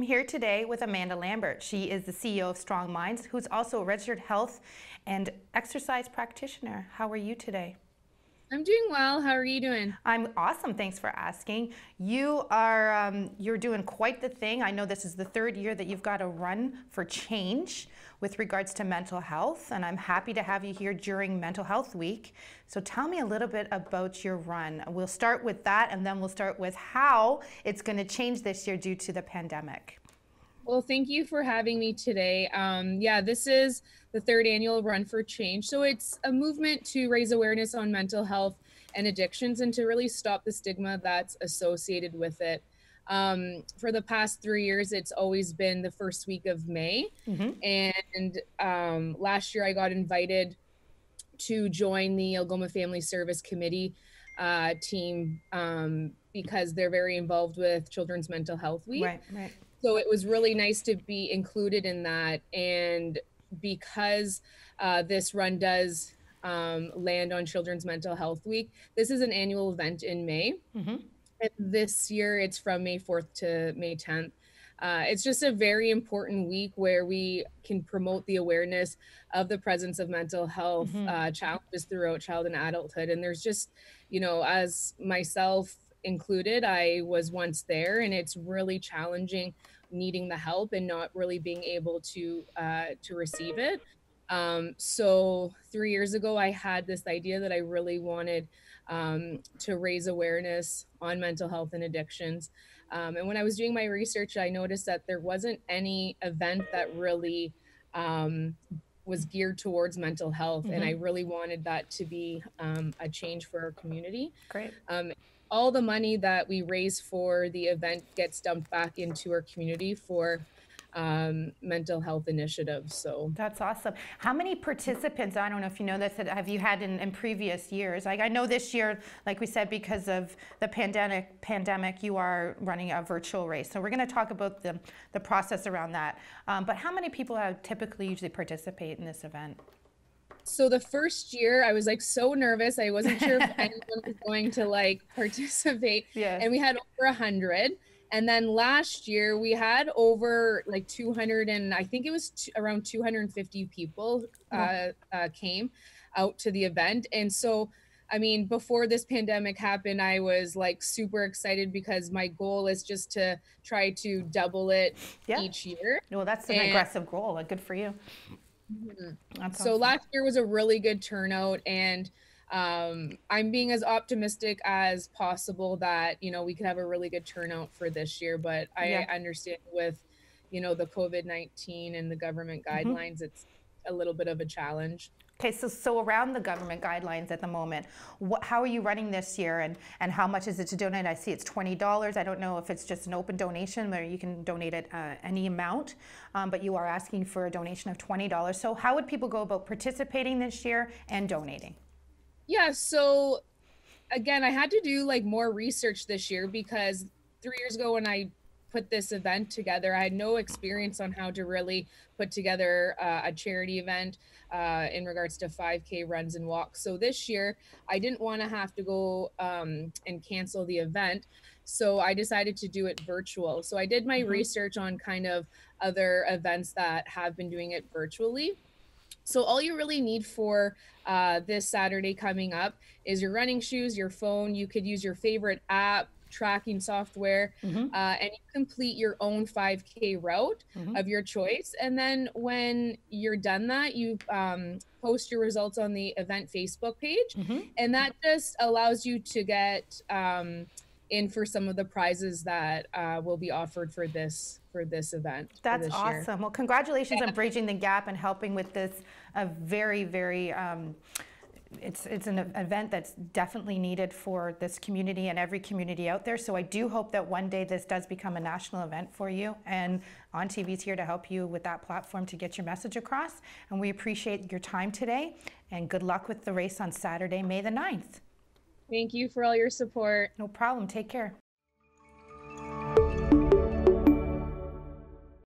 am here today with Amanda Lambert. She is the CEO of Strong Minds, who's also a registered health and exercise practitioner. How are you today? I'm doing well. How are you doing? I'm awesome. Thanks for asking. You are you're doing quite the thing. I know this is the third year that you've got a run for change with regards to mental health, and I'm happy to have you here during Mental Health Week. So tell me a little bit about your run. We'll start with that, and then we'll start with how it's going to change this year due to the pandemic. Well, thank you for having me today. Yeah, this is the third annual Run for Change. So it's a movement to raise awareness on mental health and addictions and to really stop the stigma that's associated with it. For the past 3 years, it's always been the first week of May. And last year, I got invited to join the Algoma Family Service Committee team because they're very involved with Children's Mental Health Week. Right. So it was really nice to be included in that. And because this run does land on Children's Mental Health Week, this is an annual event in May. And this year it's from May 4th to May 10th. It's just a very important week where we can promote the awareness of the presence of mental health challenges throughout child and adulthood. And there's just, as myself included, I was once there, and it's really challenging needing the help and not really being able to receive it. So 3 years ago, I had this idea that I really wanted to raise awareness on mental health and addictions. And when I was doing my research, I noticed that there wasn't any event that really was geared towards mental health. And I really wanted that to be a change for our community. Great. All the money that we raise for the event gets dumped back into our community for mental health initiatives. So that's awesome. How many participants, I don't know if you know this, have you had in previous years? Like I know this year, like we said, because of the pandemic, you are running a virtual race. So we're going to talk about the process around that. But how many people have typically usually participate in this event? So the first year I was so nervous. I wasn't sure if anyone was going to participate. Yeah. And we had over 100. And then last year we had over 200, and I think it was around 250 people came out to the event. And so, I mean, before this pandemic happened, I was super excited because my goal is just to try to double it each year. Well, that's an aggressive goal. Good for you. So last year was a really good turnout, and I'm being as optimistic as possible that we could have a really good turnout for this year. But I understand with the COVID-19 and the government guidelines, it's a little bit of a challenge. Okay, so around the government guidelines at the moment, how are you running this year, and how much is it to donate? I see it's $20. I don't know if it's just an open donation where you can donate it any amount, but you are asking for a donation of $20. So how would people go about participating this year and donating? Yeah, so again, I had to do more research this year because 3 years ago when I put this event together, I had no experience on how to really put together a charity event in regards to 5K runs and walks. So this year, I didn't want to have to go and cancel the event. So I decided to do it virtual. So I did my research on kind of other events that have been doing it virtually. So all you really need for this Saturday coming up is your running shoes, your phone. You could use your favorite app, tracking software, and you complete your own 5K route of your choice. And then when you're done that, you post your results on the event Facebook page. And that just allows you to get in for some of the prizes that will be offered for this event. That's awesome. Well, congratulations on bridging the gap and helping with this very, very it's an event that's definitely needed for this community and every community out there. So I do hope that one day this does become a national event for you, and On TV is here to help you with that platform to get your message across. And we appreciate your time today, and good luck with the race on Saturday, May the 9th. Thank you for all your support. No problem. Take care.